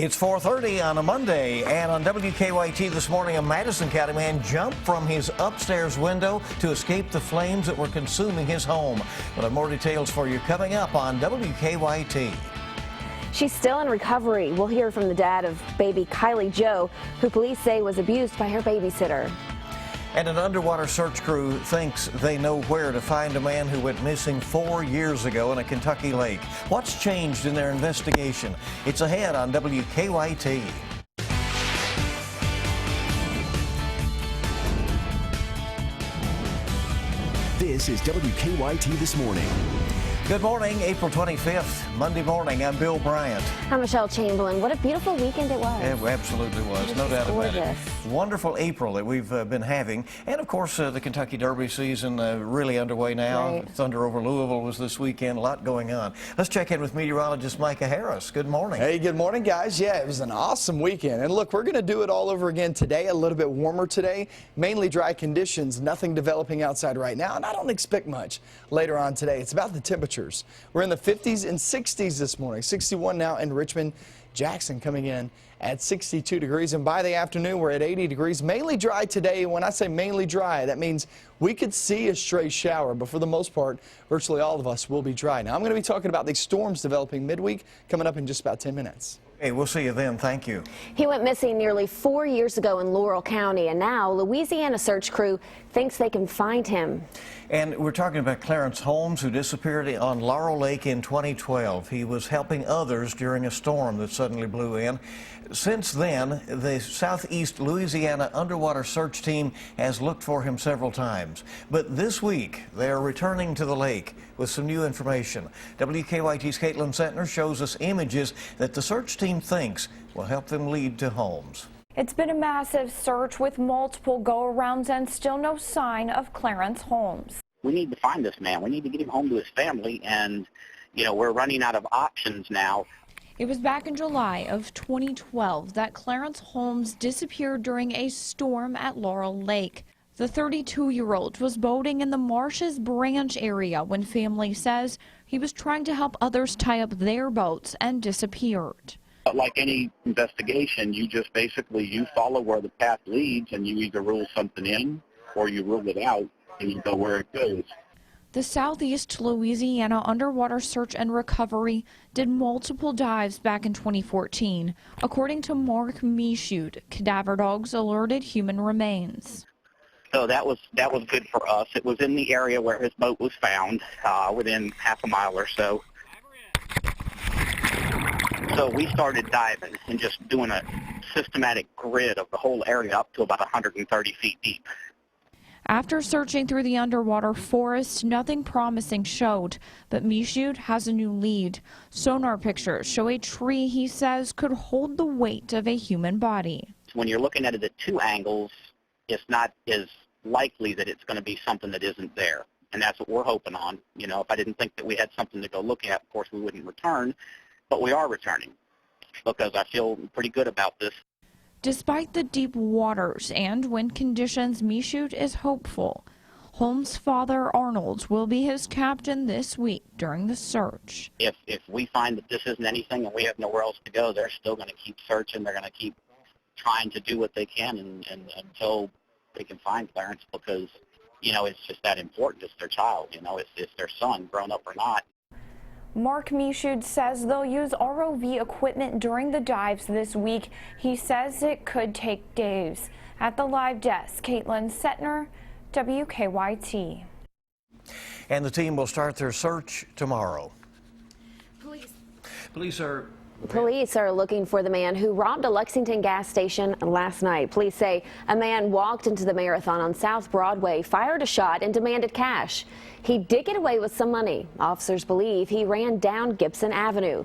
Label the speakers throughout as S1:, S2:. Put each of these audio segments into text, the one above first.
S1: It's 4:30 on a Monday, and on WKYT this morning, a Madison County man jumped from his upstairs window to escape the flames that were consuming his home. We'll have more details for you coming up on WKYT.
S2: She's still in recovery. We'll hear from the dad of baby Kylie Jo, who police say was abused by her babysitter.
S1: And an underwater search crew thinks they know where to find a man who went missing 4 years ago in a Kentucky lake. What's changed in their investigation? It's ahead on WKYT.
S3: This is WKYT This Morning.
S1: Good morning, April 25th, Monday morning. I'm Bill Bryant.
S2: I'm Michelle Chamberlain. What a beautiful weekend it was.
S1: It absolutely was, no doubt about it. Wonderful April that we've been having. And of course, the Kentucky Derby season really underway now.
S2: Right.
S1: Thunder over Louisville was this weekend, a lot going on. Let's check in with meteorologist Micah Harris. Good morning.
S4: Hey, good morning, guys. Yeah, it was an awesome weekend. And look, we're going to do it all over again today, a little bit warmer today, mainly dry conditions, nothing developing outside right now, and I don't expect much later on today. It's about the temperatures. We're in the 50s and 60s this morning, 61 now in Richmond. Jackson coming in at 62 degrees, and by the afternoon we're at 80 degrees. Mainly dry today. When I say mainly dry, that means we could see a stray shower, but for the most part, virtually all of us will be dry. Now I'm going to be talking about these storms developing midweek coming up in just about 10 minutes.
S1: Hey, we'll see you then. Thank you.
S2: He went missing nearly 4 years ago in Laurel County, and now Louisiana search crew thinks they can find him.
S1: And we're talking about Clarence Holmes, who disappeared on Laurel Lake in 2012. He was helping others during a storm that suddenly blew in. Since then, the Southeast Louisiana underwater search team has looked for him several times. But this week, they are returning to the lake with some new information. WKYT's Caitlin Sentner shows us images that the search team thinks will help them lead to Holmes.
S5: It's been a massive search with multiple go-arounds and still no sign of Clarence Holmes.
S6: We need to find this man. We need to get him home to his family, and, we're running out of options now.
S5: It was back in July of 2012 that Clarence Holmes disappeared during a storm at Laurel Lake. The 32-year-old was boating in the Marshes Branch area when family says he was trying to help others tie up their boats and disappeared.
S6: Like any investigation, you just basically, you follow where the path leads, and you either rule something in or you rule it out and you go where it goes.
S5: The Southeast Louisiana Underwater Search and Recovery did multiple dives back in 2014. According to Mark Michaud, cadaver dogs alerted human remains.
S6: So that was good for us. It was in the area where his boat was found, within half a mile or so. So we started diving and just doing a systematic grid of the whole area up to about 130 feet deep.
S5: After searching through the underwater forest, nothing promising showed, but Michaud has a new lead. Sonar pictures show a tree he says could hold the weight of a human body.
S6: When you're looking at it at two angles, it's not as likely that it's going to be something that isn't there. And that's what we're hoping on. If I didn't think that we had something to go look at, of course we wouldn't return. But we are returning because I feel pretty good about this.
S5: Despite the deep waters and wind conditions, Michaud is hopeful. Holmes' father, Arnold, will be his captain this week during the search.
S6: If we find that this isn't anything and we have nowhere else to go, they're still going to keep searching. They're going to keep trying to do what they can and until they can find Clarence, because, it's just that important. It's their child, it's their son, grown up or not.
S5: Mark Michaud says they'll use ROV equipment during the dives this week. He says it could take days. At the live desk, Caitlin Sentner, WKYT.
S1: And the team will start their search tomorrow.
S2: Police are looking for the man who robbed a Lexington gas station last night. Police say a man walked into the Marathon on South Broadway, fired a shot, and demanded cash. He did get away with some money. Officers believe he ran down Gibson Avenue.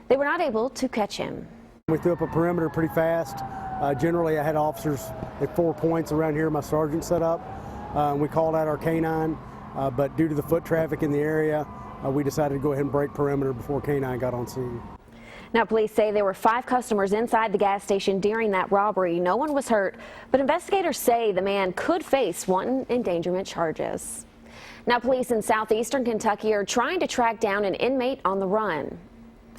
S2: They were not able to catch him.
S7: We threw up a perimeter pretty fast. Generally, I had officers at 4 points around here my sergeant set up. We called out our K-9, but due to the foot traffic in the area, we decided to go ahead and break perimeter before K-9 got on scene.
S2: Now, police say there were 5 customers inside the gas station during that robbery. No one was hurt, but investigators say the man could face wanton endangerment charges. Now, police in southeastern Kentucky are trying to track down an inmate on the run.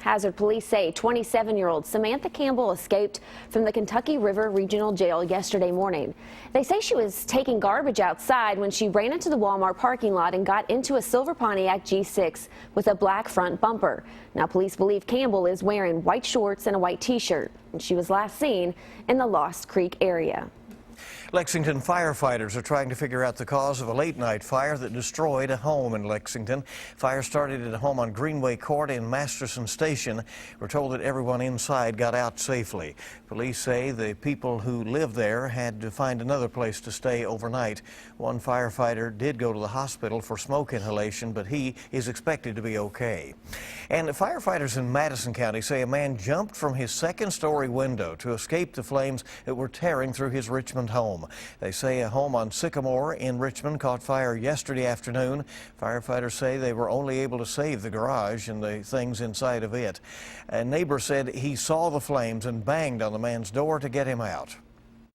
S2: Hazard police say 27-year-old Samantha Campbell escaped from the Kentucky River Regional Jail yesterday morning. They say she was taking garbage outside when she ran into the Walmart parking lot and got into a silver Pontiac G6 with a black front bumper. Now, police believe Campbell is wearing white shorts and a white T-shirt, and she was last seen in the Lost Creek area.
S1: Lexington firefighters are trying to figure out the cause of a late-night fire that destroyed a home in Lexington. Fire started at a home on Greenway Court in Masterson Station. We're told that everyone inside got out safely. Police say the people who live there had to find another place to stay overnight. One firefighter did go to the hospital for smoke inhalation, but he is expected to be okay. And firefighters in Madison County say a man jumped from his second-story window to escape the flames that were tearing through his Richmond home. They say a home on Sycamore in Richmond caught fire yesterday afternoon. Firefighters say they were only able to save the garage and the things inside of it. A neighbor said he saw the flames and banged on the man's door to get him out.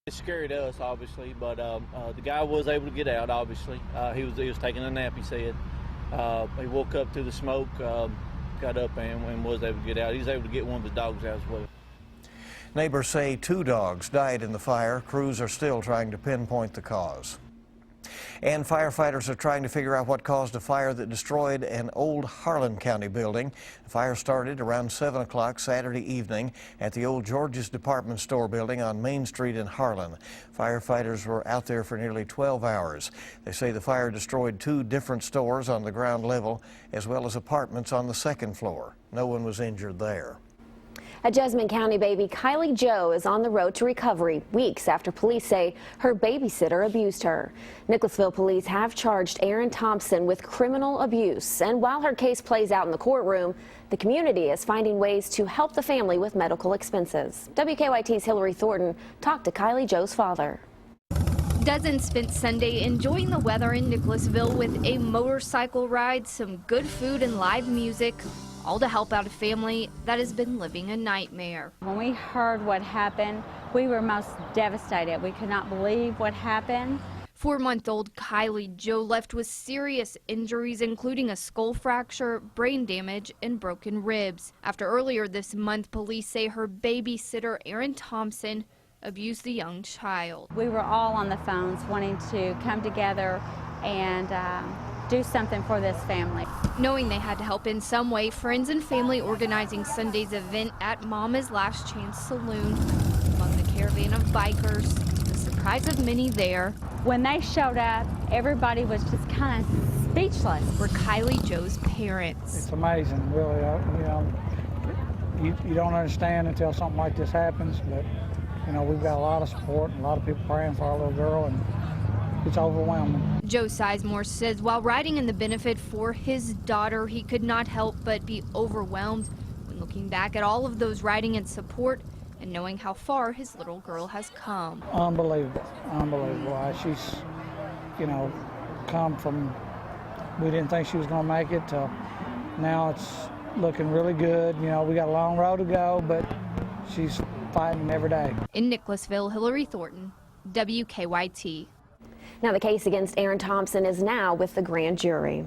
S8: It scared us, obviously, but the guy was able to get out, obviously. He was taking a nap, he said. He woke up to the smoke, got up and was able to get out. He was able to get one of the dogs out as well.
S1: Neighbors say 2 dogs died in the fire. Crews are still trying to pinpoint the cause. And firefighters are trying to figure out what caused a fire that destroyed an old Harlan County building. The fire started around 7 o'clock Saturday evening at the old George's Department Store building on Main Street in Harlan. Firefighters were out there for nearly 12 hours. They say the fire destroyed 2 different stores on the ground level as well as apartments on the second floor. No one was injured there.
S2: A Jessamine County baby, Kylie Jo, is on the road to recovery weeks after police say her babysitter abused her. Nicholasville police have charged Erin Thompson with criminal abuse. And while her case plays out in the courtroom, the community is finding ways to help the family with medical expenses. WKYT's Hillary Thornton talked to Kylie Jo's father.
S9: Dozens spent Sunday enjoying the weather in Nicholasville with a motorcycle ride, some good food and live music, all to help out a family that has been living a nightmare.
S10: When we heard what happened, we were most devastated. We could not believe what happened.
S9: 4-month-old Kylie Jo left with serious injuries, including a skull fracture, brain damage, and broken ribs. After earlier this month, police say her babysitter, Erin Thompson, abused the young child.
S10: We were all on the phones wanting to come together and do something for this family.
S9: Knowing they had to help in some way, friends and family organizing Sunday's event at Mama's Last Chance Saloon. Among the caravan of bikers, to the surprise of many there,
S10: when they showed up, everybody was just kind of speechless.
S9: Were Kylie Jo's parents.
S11: It's amazing, really. You don't understand until something like this happens, but we've got a lot of support and a lot of people praying for our little girl, and it's overwhelming.
S9: Joe Sizemore says while riding in the benefit for his daughter, he could not help but be overwhelmed when looking back at all of those riding in support and knowing how far his little girl has come.
S11: Unbelievable, unbelievable. She's, come from, we didn't think she was going to make it, to now it's looking really good. We got a long road to go, but she's fighting every day.
S9: In Nicholasville, Hillary Thornton, WKYT.
S2: Now, the case against Erin Thompson is now with the grand jury.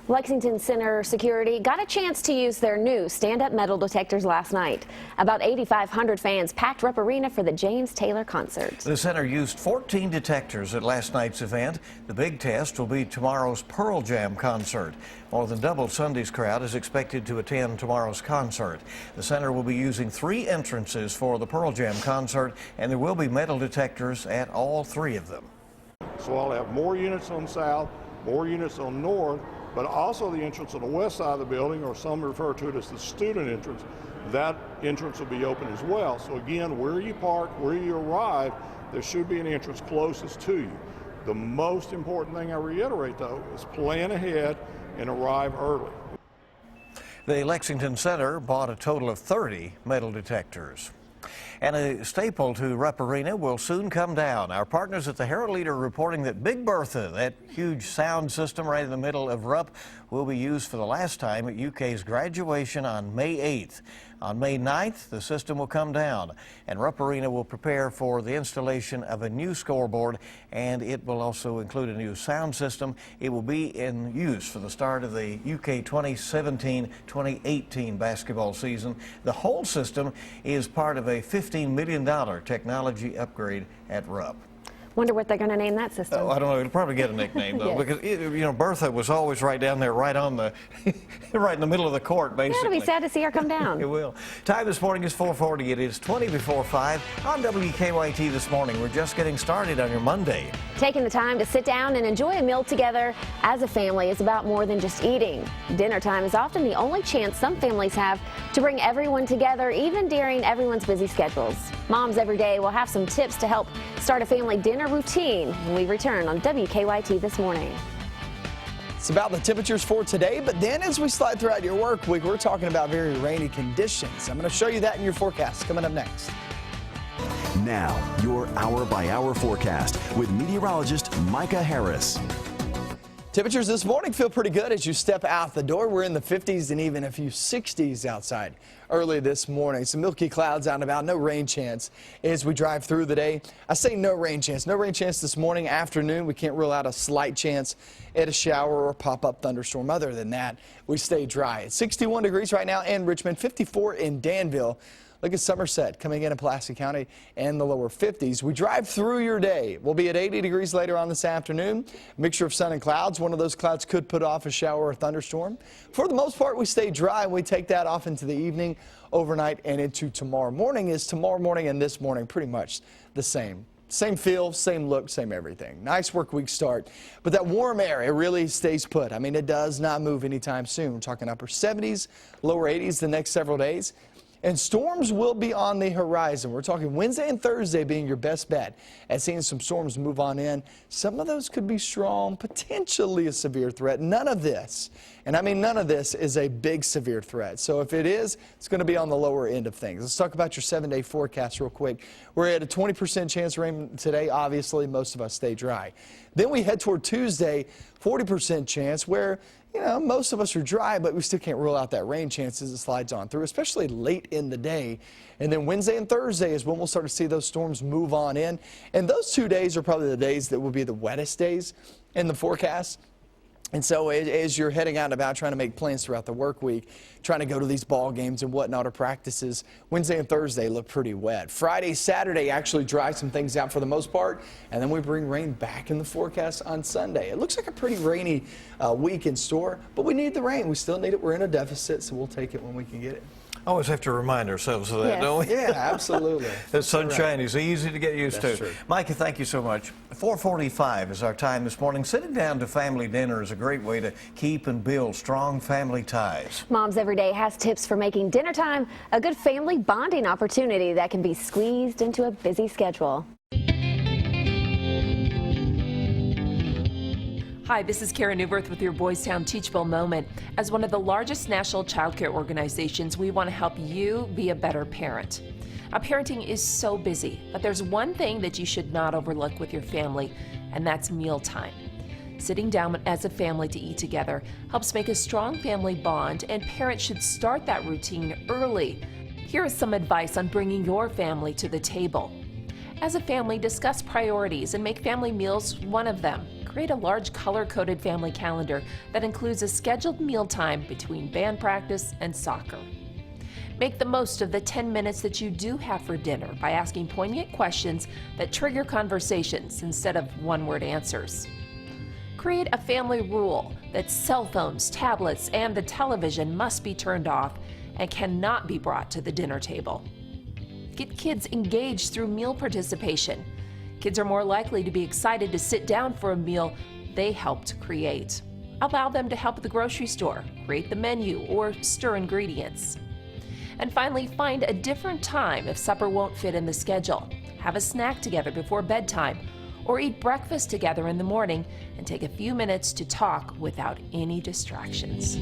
S2: Lexington Center security got a chance to use their new stand-up metal detectors last night. About 8,500 fans packed Rupp Arena for the James Taylor concert.
S1: The center used 14 detectors at last night's event. The big test will be tomorrow's Pearl Jam concert. More than double Sunday's crowd is expected to attend tomorrow's concert. The center will be using 3 entrances for the Pearl Jam concert, and there will be metal detectors at all 3 of them.
S12: So I'll have more units on south, more units on north, but also the entrance on the west side of the building, or some refer to it as the student entrance. That entrance will be open as well. So again, where you park, where you arrive, there should be an entrance closest to you. The most important thing I reiterate, though, is plan ahead and arrive early.
S1: The Lexington Center bought a total of 30 metal detectors. And a staple to Rupp Arena will soon come down. Our partners at the Herald Leader reporting that Big Bertha, that huge sound system right in the middle of Rupp, will be used for the last time at UK's graduation on May 8th. On May 9th, the system will come down, and Rupp Arena will prepare for the installation of a new scoreboard, and it will also include a new sound system. It will be in use for the start of the UK 2017-2018 basketball season. The whole system is part of a $15 million technology upgrade at Rupp.
S2: Wonder what they're going to name that system.
S1: Oh, I don't know. It'll probably get a nickname though,
S2: Yes.
S1: because Bertha was always right down there, right on the, right in the middle of the court, basically.
S2: Yeah, it'll be sad to see her come down.
S1: It will. Time this morning is 4:40. It is 20 before 5 on WKYT this morning. We're just getting started on your Monday.
S2: Taking the time to sit down and enjoy a meal together as a family is about more than just eating. Dinner time is often the only chance some families have to bring everyone together, even during everyone's busy schedules. Moms Every Day will have some tips to help start a family dinner routine when we return on WKYT this morning.
S4: It's about the temperatures for today, but then as we slide throughout your work week, we're talking about very rainy conditions. I'm going to show you that in your forecast coming up next.
S3: Now, your hour-by-hour forecast with meteorologist Micah Harris.
S4: Temperatures this morning feel pretty good as you step out the door. We're in the 50s and even a few 60s outside early this morning. Some milky clouds out and about, no rain chance as we drive through the day. I say no rain chance. No rain chance this morning, afternoon. We can't rule out a slight chance at a shower or pop-up thunderstorm. Other than that, we stay dry. It's 61 degrees right now in Richmond, 54 in Danville. Look at Somerset coming in Pulaski County and the lower 50s. We drive through your day. We'll be at 80 degrees later on this afternoon. Mixture of sun and clouds. One of those clouds could put off a shower or thunderstorm. For the most part, we stay dry. We take that off into the evening, overnight, and into tomorrow morning. Is tomorrow morning and this morning pretty much the same. Same feel, same look, same everything. Nice work week start. But that warm air, it really stays put. I mean, it does not move anytime soon. We're talking upper 70s, lower 80s the next several days. And storms will be on the horizon. We're talking Wednesday and Thursday being your best bet at seeing some storms move on in. Some of those could be strong, potentially a severe threat. None of this, and I mean none of this, is a big severe threat. So if it is, it's going to be on the lower end of things. Let's talk about your 7-day forecast real quick. We're at a 20% chance of rain today. Obviously, most of us stay dry. Then we head toward Tuesday, 40% chance where most of us are dry, but we still can't rule out that rain chance as it slides on through, especially late in the day. And then Wednesday and Thursday is when we'll start to see those storms move on in. And those 2 days are probably the days that will be the wettest days in the forecast. And so as you're heading out and about trying to make plans throughout the work week, trying to go to these ball games and whatnot or practices, Wednesday and Thursday look pretty wet. Friday, Saturday actually dry some things out for the most part, and then we bring rain back in the forecast on Sunday. It looks like a pretty rainy week in store, but we need the rain. We still need it. We're in a deficit, so we'll take it when we can get it.
S1: Always have to remind ourselves of that,
S2: Yes.
S1: don't we?
S4: Yeah, absolutely.
S1: The sunshine is easy to get used
S4: That's
S1: to.
S4: true.
S1: Micah, thank you so much. 4:45 is our time this morning. Sitting down to family dinner is a great way to keep and build strong family ties.
S2: Moms Every Day has tips for making dinner time a good family bonding opportunity that can be squeezed into a busy schedule.
S13: Hi, this is Karen Newbirth with your Boys Town Teachable Moment. As one of the largest national child care organizations, we want to help you be a better parent. Parenting is so busy, but there's one thing that you should not overlook with your family, and that's mealtime. Sitting down as a family to eat together helps make a strong family bond, and parents should start that routine early. Here is some advice on bringing your family to the table. As a family, discuss priorities and make family meals one of them. Create a large color-coded family calendar that includes a scheduled mealtime between band practice and soccer. Make the most of the 10 minutes that you do have for dinner by asking poignant questions that trigger conversations instead of one-word answers. Create a family rule that cell phones, tablets, and the television must be turned off and cannot be brought to the dinner table. Get kids engaged through meal participation. Kids are more likely to be excited to sit down for a meal they helped create. Allow them to help at the grocery store, create the menu, or stir ingredients. And finally, find a different time if supper won't fit in the schedule. Have a snack together before bedtime, or eat breakfast together in the morning and take a few minutes to talk without any distractions.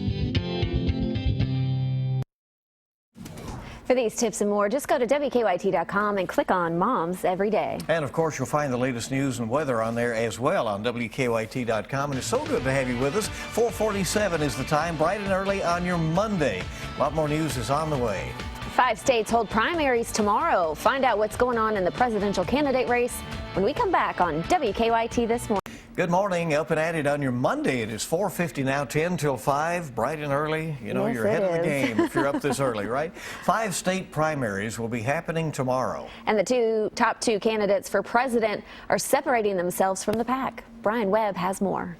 S2: For these tips and more, just go to WKYT.com and click on Moms Every Day.
S1: And of course, you'll find the latest news and weather on there as well on WKYT.com. And it's so good to have you with us. 4:47 is the time, bright and early on your Monday. A lot more news is on the way.
S2: 5 states hold primaries tomorrow. Find out what's going on in the presidential candidate race when we come back on WKYT this morning.
S1: Good morning, up and at it on your Monday. It is 4:50 now, 10 till 5, bright and early. You know,
S2: Yes,
S1: you're ahead of the
S2: it is.
S1: game if you're up this early, right? 5 state primaries will be happening tomorrow.
S2: And the top two candidates for president are separating themselves from the pack. Brian Webb has more.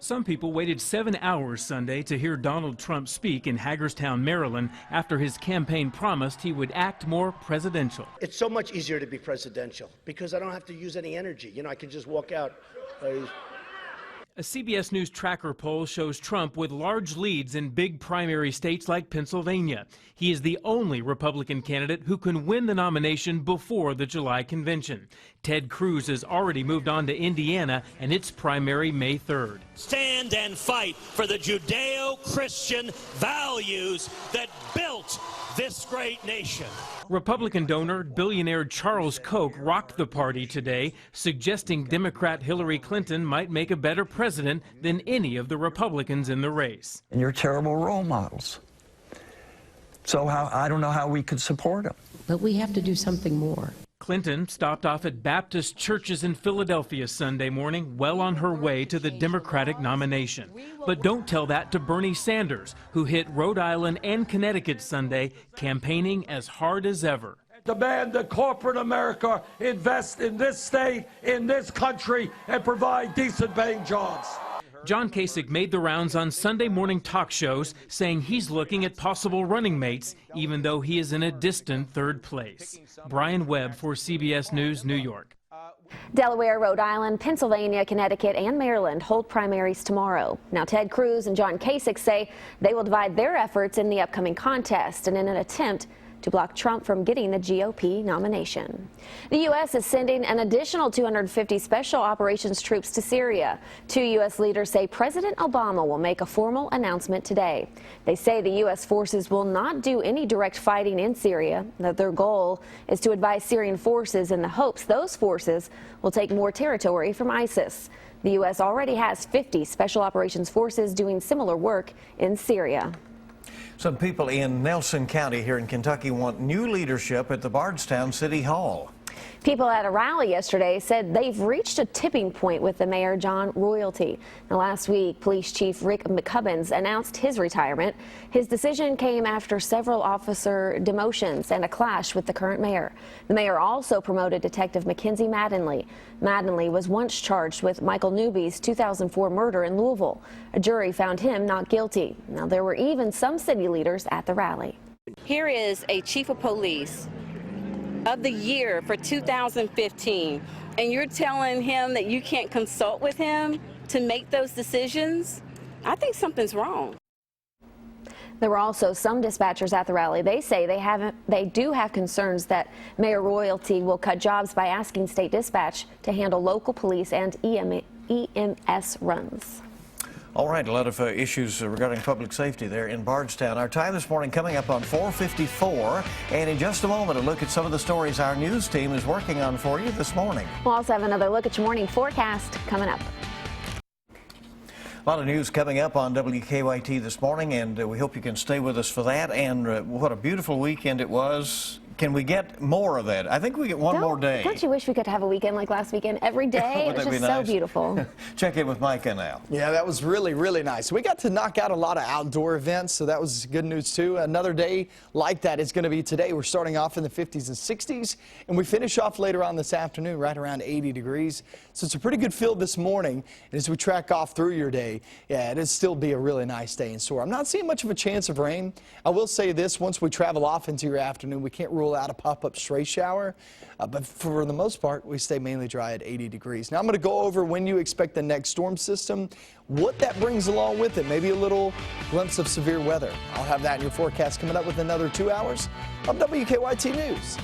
S14: Some people waited 7 hours Sunday to hear Donald Trump speak in Hagerstown, Maryland, after his campaign promised he would act more presidential.
S15: It's so much easier to be presidential because I don't have to use any energy. You know, I can just walk out.
S14: A CBS News tracker poll shows Trump with large leads in big primary states like Pennsylvania. He is the only Republican candidate who can win the nomination before the July convention. Ted Cruz has already moved on to Indiana, and its primary May 3rd.
S16: Stand and fight for the Judeo-Christian values that built this great nation.
S14: Republican donor, billionaire Charles Koch rocked the party today, suggesting Democrat Hillary Clinton might make a better president than any of the Republicans in the race.
S17: And you're terrible role models. So I don't know how we could support them.
S18: But we have to do something more.
S14: Clinton stopped off at Baptist churches in Philadelphia Sunday morning, well on her way to the Democratic nomination. But don't tell that to Bernie Sanders, who hit Rhode Island and Connecticut Sunday, campaigning as hard as ever.
S19: Demand that corporate America invest in this state, in this country, and provide decent paying jobs.
S14: John Kasich made the rounds on Sunday morning talk shows, saying he's looking at possible running mates, even though he is in a distant third place. Brian Webb for CBS News, New York.
S2: Delaware, Rhode Island, Pennsylvania, Connecticut, and Maryland hold primaries tomorrow. Now, Ted Cruz and John Kasich say they will divide their efforts in the upcoming contest and in an attempt to block Trump from getting the GOP nomination. The U.S. is sending an additional 250 special operations troops to Syria. 2 U.S. leaders say President Obama will make a formal announcement today. They say the U.S. forces will not do any direct fighting in Syria, that their goal is to advise Syrian forces in the hopes those forces will take more territory from ISIS. The U.S. already has 50 special operations forces doing similar work in Syria.
S1: Some people in Nelson County here in Kentucky want new leadership at the Bardstown City Hall.
S2: People at a rally yesterday said they've reached a tipping point with the mayor, John Royalty. Now, last week, Police Chief Rick McCubbins announced his retirement. His decision came after several officer demotions and a clash with the current mayor. The mayor also promoted Detective Mackenzie Mattingly. Mattingly was once charged with Michael Newby's 2004 murder in Louisville. A jury found him not guilty. Now, there were even some city leaders at the rally.
S20: Here is a chief of police of the year for 2015, and you're telling him that you can't consult with him to make those decisions? I think something's wrong.
S2: There were also some dispatchers at the rally. They say they do have concerns that Mayor Royalty will cut jobs by asking state dispatch to handle local police and EMS runs.
S1: All right, a lot of issues regarding public safety there in Bardstown. Our time this morning coming up on 4:54, and in just a moment, a look at some of the stories our news team is working on for you this morning.
S2: We'll also have another look at your morning forecast coming up.
S1: A lot of news coming up on WKYT this morning, and we hope you can stay with us for that. And what a beautiful weekend it was. Can we get more of that? I think we get one more day.
S2: Don't you wish we could have a weekend like last weekend every day? It was just so beautiful.
S1: Check in with Micah now.
S4: Yeah, that was really, really nice. We got to knock out a lot of outdoor events, so that was good news too. Another day like that is going to be today. We're starting off in the 50s and 60s, and we finish off later on this afternoon right around 80 degrees. So it's a pretty good feel this morning. And as we track off through your day, yeah, it'll still be a really nice day in store. I'm not seeing much of a chance of rain. I will say this, once we travel off into your afternoon, we can't rule out a pop-up stray shower, but for the most part, we stay mainly dry at 80 degrees. Now I'm going to go over when you expect the next storm system, what that brings along with it, maybe a little glimpse of severe weather. I'll have that in your forecast coming up with another 2 hours of WKYT News.